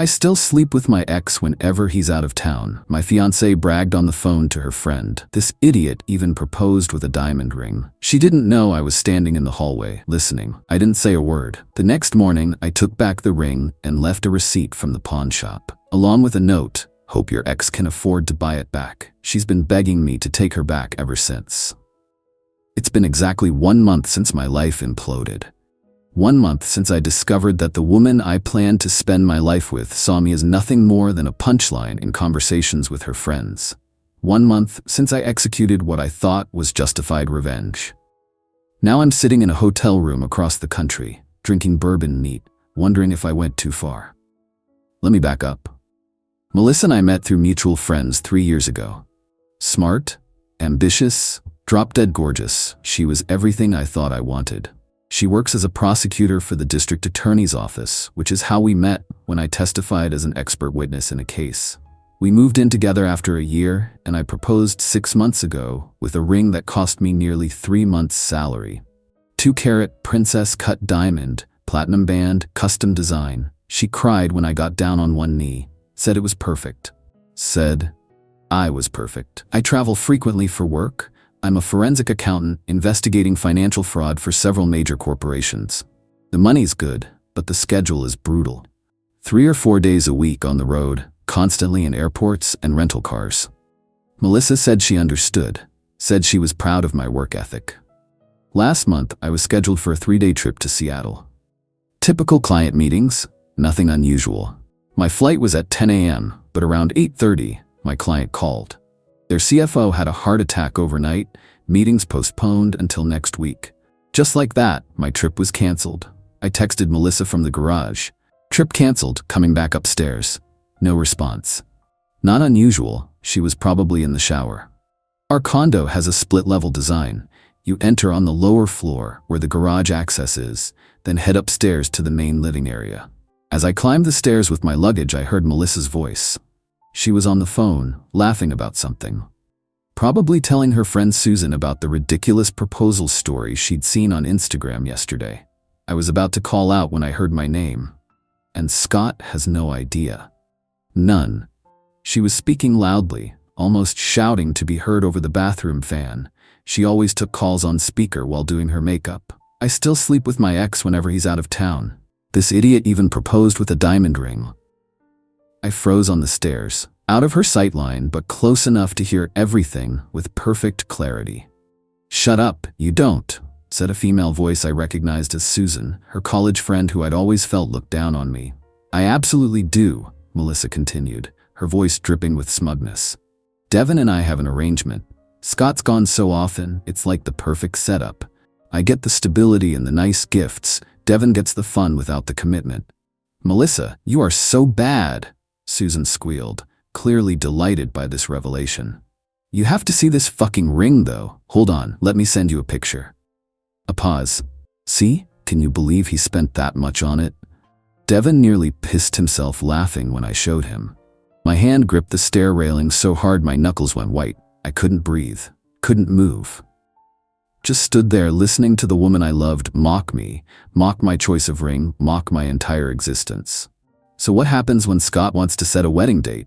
I still sleep with my ex whenever he's out of town, my fiancée bragged on the phone to her friend. This idiot even proposed with a diamond ring. She didn't know I was standing in the hallway, listening. I didn't say a word. The next morning, I took back the ring and left a receipt from the pawn shop, along with a note, "Hope your ex can afford to buy it back. She's been begging me to take her back ever since." It's been exactly 1 month since my life imploded. 1 month since I discovered that the woman I planned to spend my life with saw me as nothing more than a punchline in conversations with her friends. 1 month since I executed what I thought was justified revenge. Now I'm sitting in a hotel room across the country, drinking bourbon neat, wondering if I went too far. Let me back up. Melissa and I met through mutual friends 3 years ago. Smart, ambitious, drop-dead gorgeous, she was everything I thought I wanted. She works as a prosecutor for the district attorney's office, which is how we met when I testified as an expert witness in a case. We moved in together after a year, and I proposed 6 months ago with a ring that cost me nearly 3 months' salary. 2-carat princess-cut diamond, platinum band, custom design. She cried when I got down on one knee, said it was perfect. Said I was perfect. I travel frequently for work. I'm a forensic accountant investigating financial fraud for several major corporations. The money's good, but the schedule is brutal. 3 or 4 days a week on the road, constantly in airports and rental cars. Melissa said she understood, said she was proud of my work ethic. Last month, I was scheduled for a 3-day trip to Seattle. Typical client meetings, nothing unusual. My flight was at 10 a.m., but around 8:30, my client called. Their CFO had a heart attack overnight, meetings postponed until next week. Just like that, my trip was canceled. I texted Melissa from the garage. Trip canceled, coming back upstairs. No response. Not unusual, she was probably in the shower. Our condo has a split-level design. You enter on the lower floor where the garage access is, then head upstairs to the main living area. As I climbed the stairs with my luggage, I heard Melissa's voice. She was on the phone, laughing about something. Probably telling her friend Susan about the ridiculous proposal story she'd seen on Instagram yesterday. I was about to call out when I heard my name. And Scott has no idea. None. She was speaking loudly, almost shouting to be heard over the bathroom fan. She always took calls on speaker while doing her makeup. I still sleep with my ex whenever he's out of town. This idiot even proposed with a diamond ring. I froze on the stairs, out of her sightline but close enough to hear everything with perfect clarity. "Shut up, you don't," said a female voice I recognized as Susan, her college friend who I'd always felt looked down on me. "I absolutely do," Melissa continued, her voice dripping with smugness. "Devin and I have an arrangement. Scott's gone so often, it's like the perfect setup. I get the stability and the nice gifts. Devin gets the fun without the commitment." "Melissa, you are so bad," Susan squealed, clearly delighted by this revelation. "You have to see this fucking ring though. Hold on, let me send you a picture." A pause. "See? Can you believe he spent that much on it?" Devin nearly pissed himself laughing when I showed him. My hand gripped the stair railing so hard my knuckles went white. I couldn't breathe, couldn't move. Just stood there listening to the woman I loved mock me, mock my choice of ring, mock my entire existence. "So what happens when Scott wants to set a wedding date?"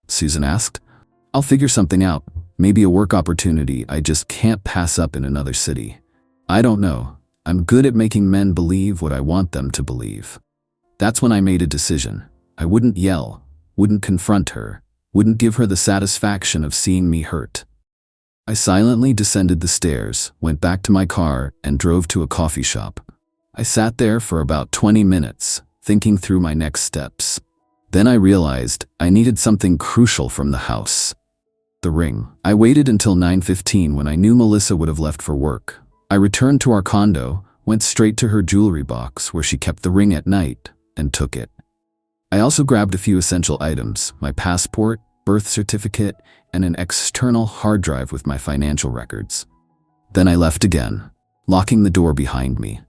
Susan asked. "I'll figure something out. Maybe a work opportunity I just can't pass up in another city. I don't know. I'm good at making men believe what I want them to believe." That's when I made a decision. I wouldn't yell, wouldn't confront her, wouldn't give her the satisfaction of seeing me hurt. I silently descended the stairs, went back to my car, and drove to a coffee shop. I sat there for about 20 minutes, thinking through my next steps. Then I realized I needed something crucial from the house. The ring. I waited until 9:15 when I knew Melissa would have left for work. I returned to our condo, went straight to her jewelry box where she kept the ring at night, and took it. I also grabbed a few essential items, my passport, birth certificate, and an external hard drive with my financial records. Then I left again, locking the door behind me.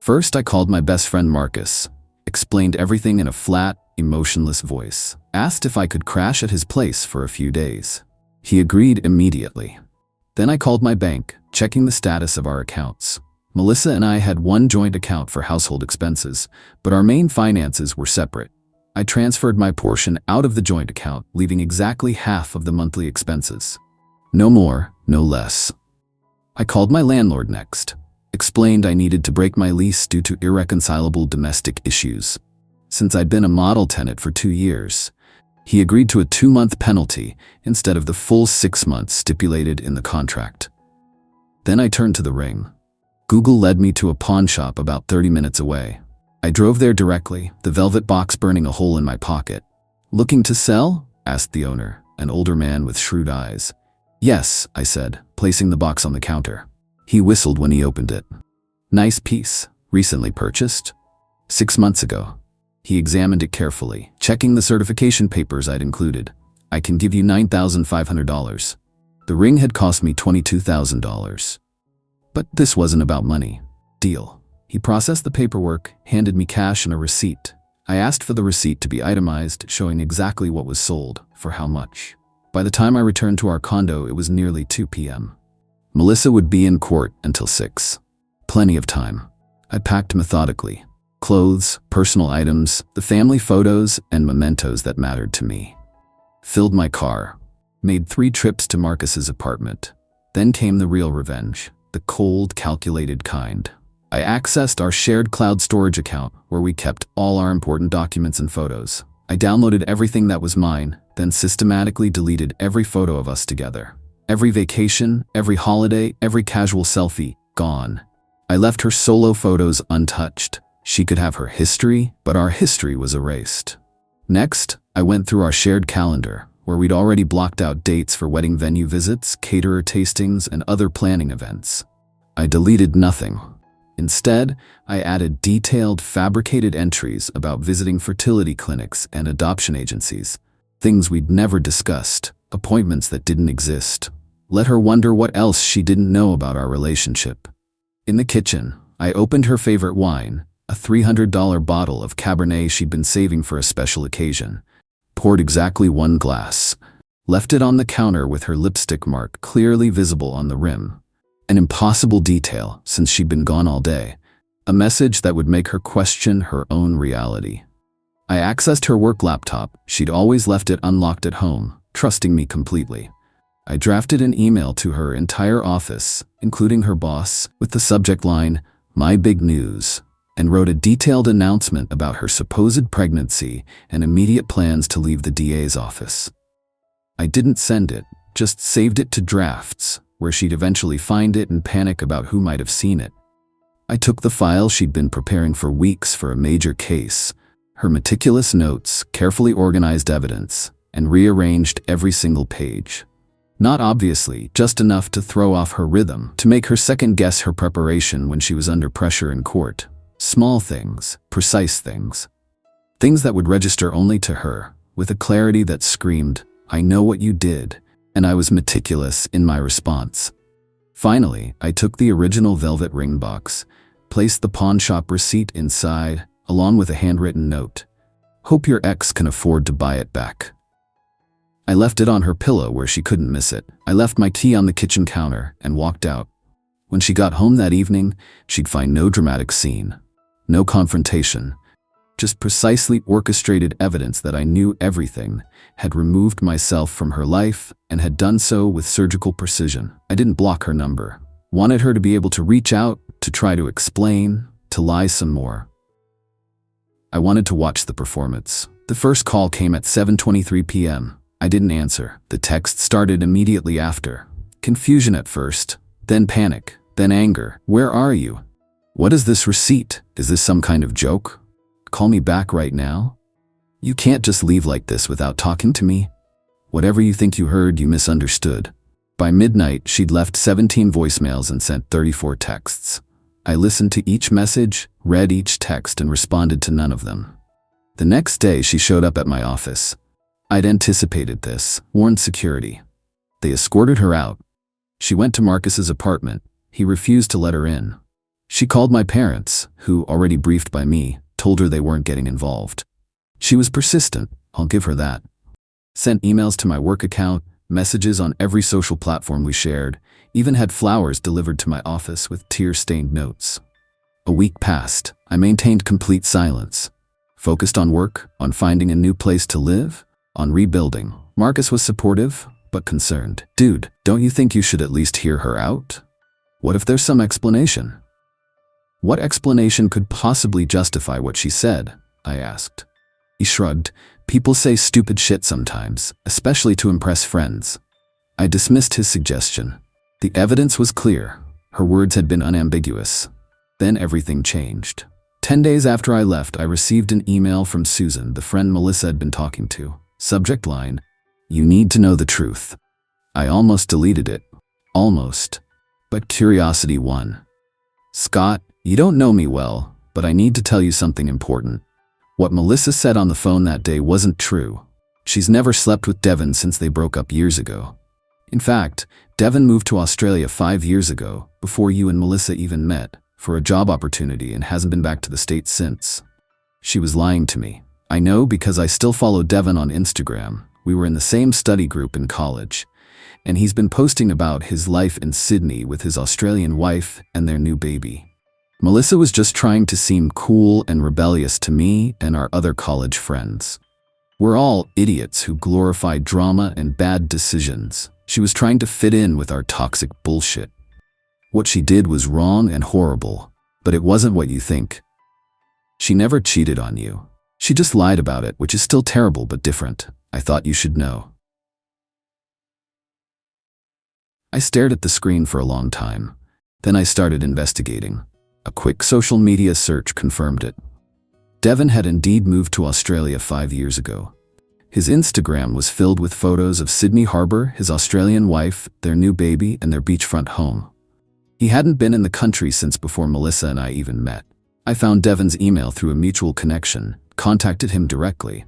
First, I called my best friend Marcus, explained everything in a flat, emotionless voice, asked if I could crash at his place for a few days. He agreed immediately. Then I called my bank, checking the status of our accounts. Melissa and I had one joint account for household expenses, but our main finances were separate. I transferred my portion out of the joint account, leaving exactly half of the monthly expenses. No more, no less. I called my landlord next, explained I needed to break my lease due to irreconcilable domestic issues. Since I'd been a model tenant for 2 years, he agreed to a 2-month penalty instead of the full 6 months stipulated in the contract. Then I turned to the ring. Google led me to a pawn shop about 30 minutes away. I drove there directly, the velvet box burning a hole in my pocket. "Looking to sell?" asked the owner, an older man with shrewd eyes. "Yes," I said, placing the box on the counter. He whistled when he opened it. "Nice piece. Recently purchased?" "6 months ago." He examined it carefully, checking the certification papers I'd included. "I can give you $9,500. The ring had cost me $22,000. But this wasn't about money. Deal. He processed the paperwork, handed me cash and a receipt. I asked for the receipt to be itemized, showing exactly what was sold, for how much. By the time I returned to our condo, it was nearly 2 p.m. Melissa would be in court until 6. Plenty of time. I packed methodically. Clothes, personal items, the family photos, and mementos that mattered to me. Filled my car. Made 3 trips to Marcus's apartment. Then came the real revenge, the cold, calculated kind. I accessed our shared cloud storage account where we kept all our important documents and photos. I downloaded everything that was mine, then systematically deleted every photo of us together. Every vacation, every holiday, every casual selfie, gone. I left her solo photos untouched. She could have her history, but our history was erased. Next, I went through our shared calendar, where we'd already blocked out dates for wedding venue visits, caterer tastings, and other planning events. I deleted nothing. Instead, I added detailed, fabricated entries about visiting fertility clinics and adoption agencies, things we'd never discussed, appointments that didn't exist. Let her wonder what else she didn't know about our relationship. In the kitchen, I opened her favorite wine, a $300 bottle of Cabernet she'd been saving for a special occasion. Poured exactly 1 glass. Left it on the counter with her lipstick mark clearly visible on the rim. An impossible detail since she'd been gone all day. A message that would make her question her own reality. I accessed her work laptop. She'd always left it unlocked at home, trusting me completely. I drafted an email to her entire office, including her boss, with the subject line, "My big news," and wrote a detailed announcement about her supposed pregnancy and immediate plans to leave the DA's office. I didn't send it, just saved it to drafts, where she'd eventually find it and panic about who might have seen it. I took the file she'd been preparing for weeks for a major case, her meticulous notes, carefully organized evidence, and rearranged every single page. Not obviously, just enough to throw off her rhythm, to make her second-guess her preparation when she was under pressure in court. Small things, precise things. Things that would register only to her, with a clarity that screamed, "I know what you did," and I was meticulous in my response. Finally, I took the original velvet ring box, placed the pawn shop receipt inside, along with a handwritten note. "Hope your ex can afford to buy it back." I left it on her pillow where she couldn't miss it. I left my key on the kitchen counter and walked out. When she got home that evening, she'd find no dramatic scene. No confrontation, just precisely orchestrated evidence that I knew everything, had removed myself from her life, and had done so with surgical precision. I didn't block her number. Wanted her to be able to reach out, to try to explain, to lie some more. I wanted to watch the performance. The first call came at 7:23 p.m. I didn't answer. The text started immediately after. Confusion at first, then panic, then anger. "Where are you? What is this receipt? Is this some kind of joke? Call me back right now? You can't just leave like this without talking to me. Whatever you think you heard, you misunderstood." By midnight, she'd left 17 voicemails and sent 34 texts. I listened to each message, read each text, and responded to none of them. The next day, she showed up at my office. I'd anticipated this, warned security. They escorted her out. She went to Marcus's apartment. He refused to let her in. She called my parents, who, already briefed by me, told her they weren't getting involved. She was persistent, I'll give her that. Sent emails to my work account, messages on every social platform we shared, even had flowers delivered to my office with tear-stained notes. A week passed. I maintained complete silence. Focused on work, on finding a new place to live, on rebuilding. Marcus was supportive, but concerned. Dude, don't you think you should at least hear her out? What if there's some explanation? What explanation could possibly justify what she said? I asked. He shrugged. People say stupid shit sometimes, especially to impress friends. I dismissed his suggestion. The evidence was clear. Her words had been unambiguous. Then everything changed. 10 days after I left, I received an email from Susan, the friend Melissa had been talking to. Subject line, "You need to know the truth." I almost deleted it. Almost. But curiosity won. "Scott, you don't know me well, but I need to tell you something important. What Melissa said on the phone that day wasn't true. She's never slept with Devin since they broke up years ago. In fact, Devin moved to Australia 5 years ago, before you and Melissa even met, for a job opportunity and hasn't been back to the States since. She was lying to me. I know because I still follow Devin on Instagram. We were in the same study group in college, and he's been posting about his life in Sydney with his Australian wife and their new baby. Melissa was just trying to seem cool and rebellious to me and our other college friends. We're all idiots who glorify drama and bad decisions. She was trying to fit in with our toxic bullshit. What she did was wrong and horrible, but it wasn't what you think. She never cheated on you. She just lied about it, which is still terrible but different. I thought you should know. I stared at the screen for a long time. Then I started investigating. A quick social media search confirmed it. Devin had indeed moved to Australia 5 years ago. His Instagram was filled with photos of Sydney Harbour, his Australian wife, their new baby, and their beachfront home. He hadn't been in the country since before Melissa and I even met. I found Devin's email through a mutual connection, contacted him directly.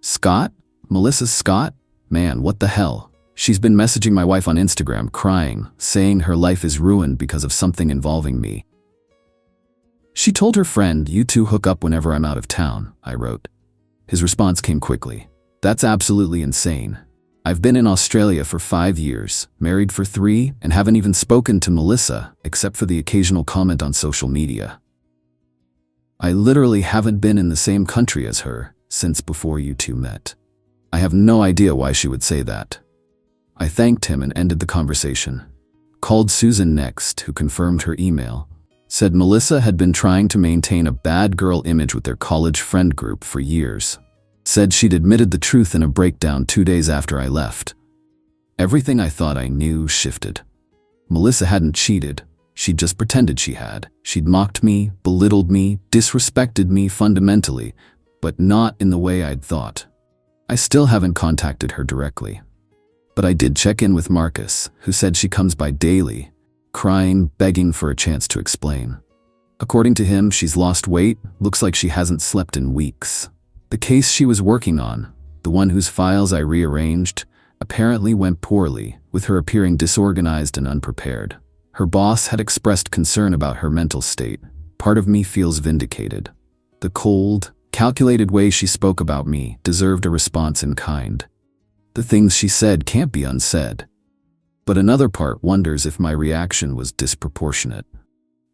"Scott? Melissa's Scott? Man, what the hell? She's been messaging my wife on Instagram crying, saying her life is ruined because of something involving me. She told her friend, you two hook up whenever I'm out of town," I wrote. His response came quickly. "That's absolutely insane. I've been in Australia for 5 years, married for 3, and haven't even spoken to Melissa, except for the occasional comment on social media. I literally haven't been in the same country as her since before you two met. I have no idea why she would say that." I thanked him and ended the conversation. Called Susan next, who confirmed her email. Said Melissa had been trying to maintain a bad girl image with their college friend group for years. Said she'd admitted the truth in a breakdown 2 days after I left. Everything I thought I knew shifted. Melissa hadn't cheated. She'd just pretended she had. She'd mocked me, belittled me, disrespected me fundamentally, but not in the way I'd thought. I still haven't contacted her directly. But I did check in with Marcus, who said she comes by daily, crying, begging for a chance to explain. According to him, she's lost weight, looks like she hasn't slept in weeks. The case she was working on, the one whose files I rearranged, apparently went poorly, with her appearing disorganized and unprepared. Her boss had expressed concern about her mental state. Part of me feels vindicated. The cold, calculated way she spoke about me deserved a response in kind. The things she said can't be unsaid. But another part wonders if my reaction was disproportionate.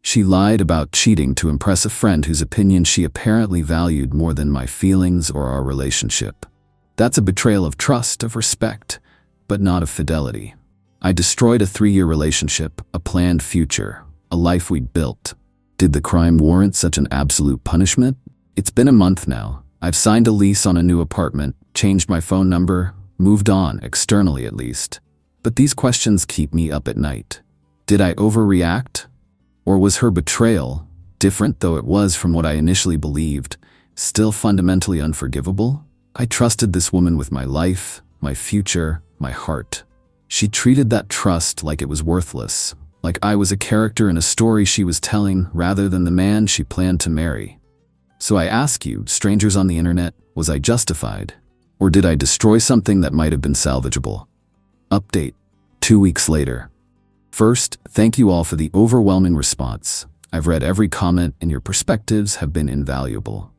She lied about cheating to impress a friend whose opinion she apparently valued more than my feelings or our relationship. That's a betrayal of trust, of respect, but not of fidelity. I destroyed a 3-year relationship, a planned future, a life we'd built. Did the crime warrant such an absolute punishment? It's been a month now. I've signed a lease on a new apartment, changed my phone number, moved on, externally at least. But these questions keep me up at night. Did I overreact? Or was her betrayal, different though it was from what I initially believed, still fundamentally unforgivable? I trusted this woman with my life, my future, my heart. She treated that trust like it was worthless, like I was a character in a story she was telling rather than the man she planned to marry. So I ask you, strangers on the internet, was I justified? Or did I destroy something that might have been salvageable? Update. 2 weeks later. First, thank you all for the overwhelming response. I've read every comment and your perspectives have been invaluable.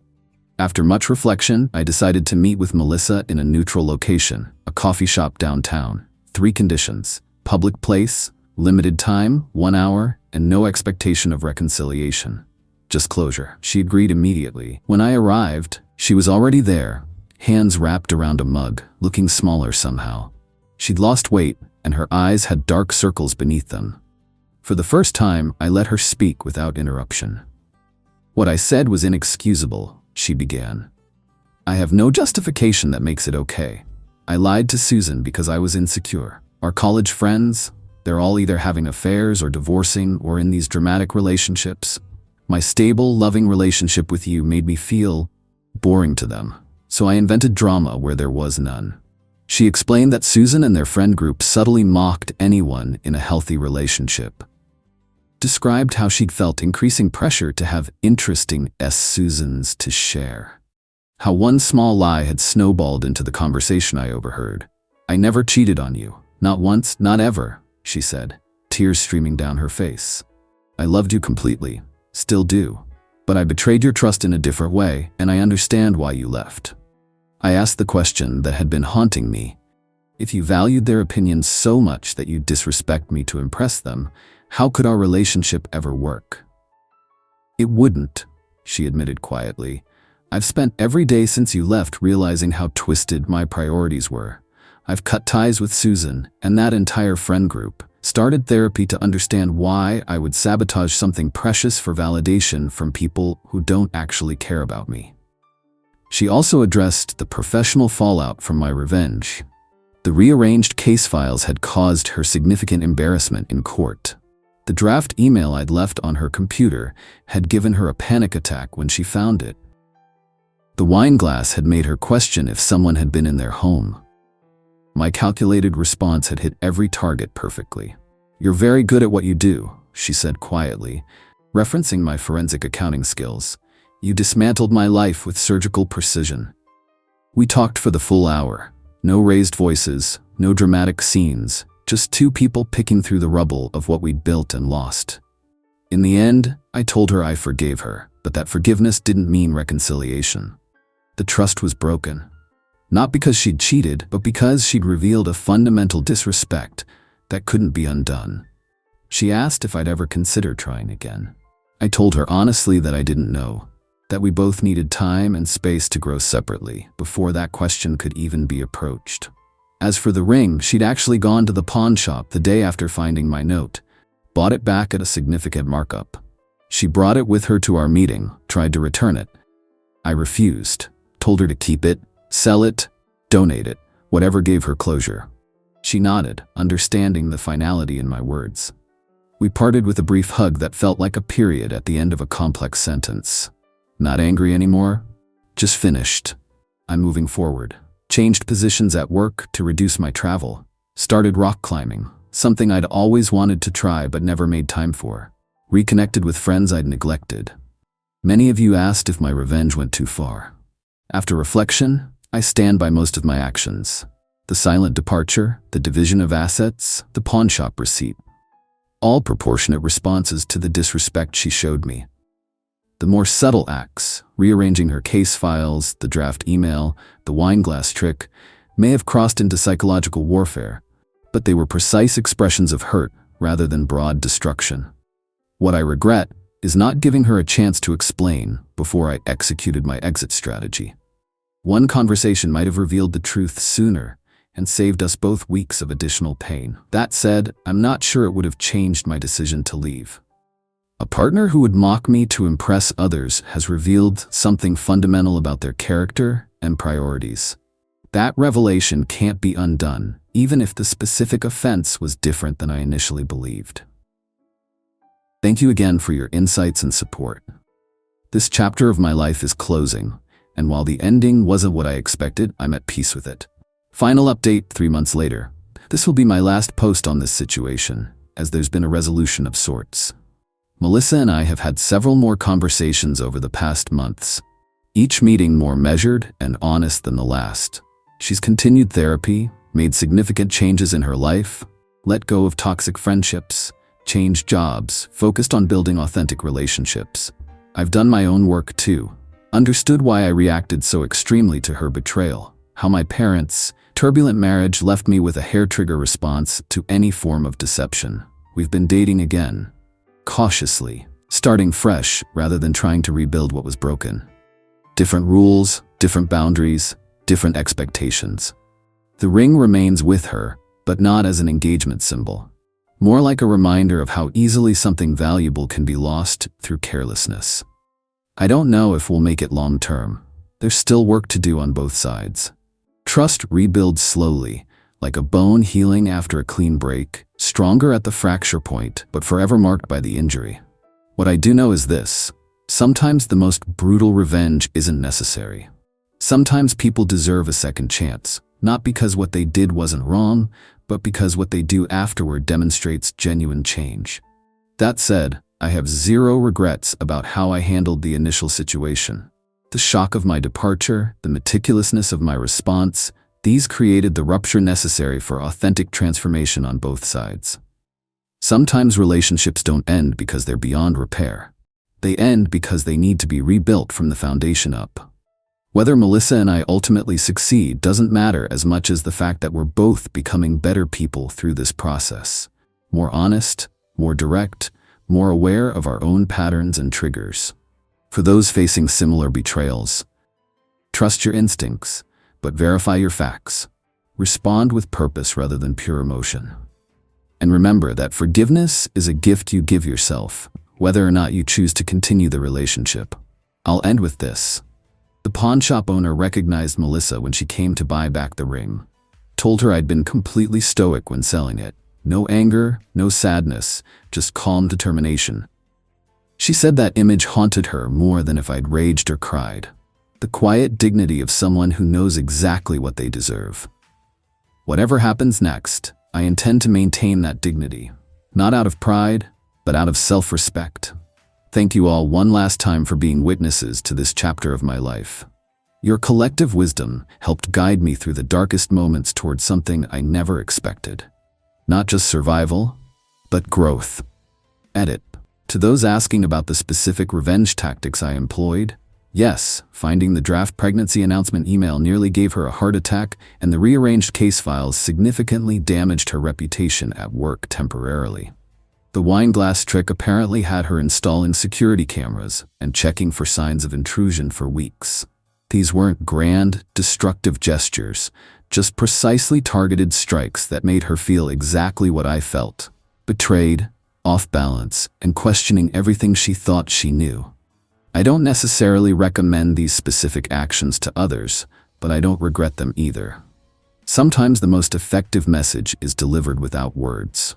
After much reflection, I decided to meet with Melissa in a neutral location, a coffee shop downtown. 3 conditions: public place, limited time, 1 hour, and no expectation of reconciliation. Just closure. She agreed immediately. When I arrived, she was already there, hands wrapped around a mug, looking smaller somehow. She'd lost weight, and her eyes had dark circles beneath them. For the first time, I let her speak without interruption. What I said was inexcusable, she began. I have no justification that makes it okay. I lied to Susan because I was insecure. Our college friends, they're all either having affairs or divorcing or in these dramatic relationships. My stable, loving relationship with you made me feel boring to them, so I invented drama where there was none. She explained that Susan and their friend group subtly mocked anyone in a healthy relationship. Described how she'd felt increasing pressure to have interesting Susans to share. How one small lie had snowballed into the conversation I overheard. I never cheated on you. Not once, not ever, she said, tears streaming down her face. I loved you completely, still do. But I betrayed your trust in a different way, and I understand why you left. I asked the question that had been haunting me. If you valued their opinions so much that you disrespect me to impress them, how could our relationship ever work? It wouldn't, she admitted quietly. I've spent every day since you left realizing how twisted my priorities were. I've cut ties with Susan and that entire friend group, started therapy to understand why I would sabotage something precious for validation from people who don't actually care about me. She also addressed the professional fallout from my revenge. The rearranged case files had caused her significant embarrassment in court. The draft email I'd left on her computer had given her a panic attack when she found it. The wine glass had made her question if someone had been in their home. My calculated response had hit every target perfectly. You're very good at what you do, she said quietly, referencing my forensic accounting skills. You dismantled my life with surgical precision. We talked for the full hour. No raised voices, no dramatic scenes, just two people picking through the rubble of what we'd built and lost. In the end, I told her I forgave her, but that forgiveness didn't mean reconciliation. The trust was broken. Not because she'd cheated, but because she'd revealed a fundamental disrespect that couldn't be undone. She asked if I'd ever consider trying again. I told her honestly that I didn't know, that we both needed time and space to grow separately before that question could even be approached. As for the ring, she'd actually gone to the pawn shop the day after finding my note, bought it back at a significant markup. She brought it with her to our meeting, tried to return it. I refused, told her to keep it, sell it, donate it, whatever gave her closure. She nodded, understanding the finality in my words. We parted with a brief hug that felt like a period at the end of a complex sentence. Not angry anymore, just finished. I'm moving forward. Changed positions at work to reduce my travel. Started rock climbing, something I'd always wanted to try but never made time for. Reconnected with friends I'd neglected. Many of you asked if my revenge went too far. After reflection, I stand by most of my actions. The silent departure, the division of assets, the pawn shop receipt. All proportionate responses to the disrespect she showed me. The more subtle acts, rearranging her case files, the draft email, the wine glass trick, may have crossed into psychological warfare, but they were precise expressions of hurt rather than broad destruction. What I regret is not giving her a chance to explain before I executed my exit strategy. One conversation might have revealed the truth sooner and saved us both weeks of additional pain. That said, I'm not sure it would have changed my decision to leave. A partner who would mock me to impress others has revealed something fundamental about their character and priorities. That revelation can't be undone, even if the specific offense was different than I initially believed. Thank you again for your insights and support. This chapter of my life is closing, and while the ending wasn't what I expected, I'm at peace with it. Final update 3 months later. This will be my last post on this situation, as there's been a resolution of sorts. Melissa and I have had several more conversations over the past months, each meeting more measured and honest than the last. She's continued therapy, made significant changes in her life, let go of toxic friendships, changed jobs, focused on building authentic relationships. I've done my own work too, understood why I reacted so extremely to her betrayal, how my parents' turbulent marriage left me with a hair-trigger response to any form of deception. We've been dating again. Cautiously, starting fresh rather than trying to rebuild what was broken. Different rules, different boundaries, different expectations. The ring remains with her, but not as an engagement symbol. More like a reminder of how easily something valuable can be lost through carelessness. I don't know if we'll make it long term. There's still work to do on both sides. Trust rebuilds slowly, like a bone healing after a clean break, stronger at the fracture point, but forever marked by the injury. What I do know is this: sometimes the most brutal revenge isn't necessary. Sometimes people deserve a second chance, not because what they did wasn't wrong, but because what they do afterward demonstrates genuine change. That said, I have zero regrets about how I handled the initial situation. The shock of my departure, the meticulousness of my response, these created the rupture necessary for authentic transformation on both sides. Sometimes relationships don't end because they're beyond repair. They end because they need to be rebuilt from the foundation up. Whether Melissa and I ultimately succeed doesn't matter as much as the fact that we're both becoming better people through this process. More honest, more direct, more aware of our own patterns and triggers. For those facing similar betrayals, trust your instincts, but verify your facts. Respond with purpose rather than pure emotion. And remember that forgiveness is a gift you give yourself, whether or not you choose to continue the relationship. I'll end with this. The pawnshop owner recognized Melissa when she came to buy back the ring. Told her I'd been completely stoic when selling it. No anger, no sadness, just calm determination. She said that image haunted her more than if I'd raged or cried. The quiet dignity of someone who knows exactly what they deserve. Whatever happens next, I intend to maintain that dignity. Not out of pride, but out of self-respect. Thank you all one last time for being witnesses to this chapter of my life. Your collective wisdom helped guide me through the darkest moments towards something I never expected. Not just survival, but growth. Edit. To those asking about the specific revenge tactics I employed, yes, finding the draft pregnancy announcement email nearly gave her a heart attack, and the rearranged case files significantly damaged her reputation at work temporarily. The wine glass trick apparently had her installing security cameras and checking for signs of intrusion for weeks. These weren't grand, destructive gestures, just precisely targeted strikes that made her feel exactly what I felt: betrayed, off balance, and questioning everything she thought she knew. I don't necessarily recommend these specific actions to others, but I don't regret them either. Sometimes the most effective message is delivered without words.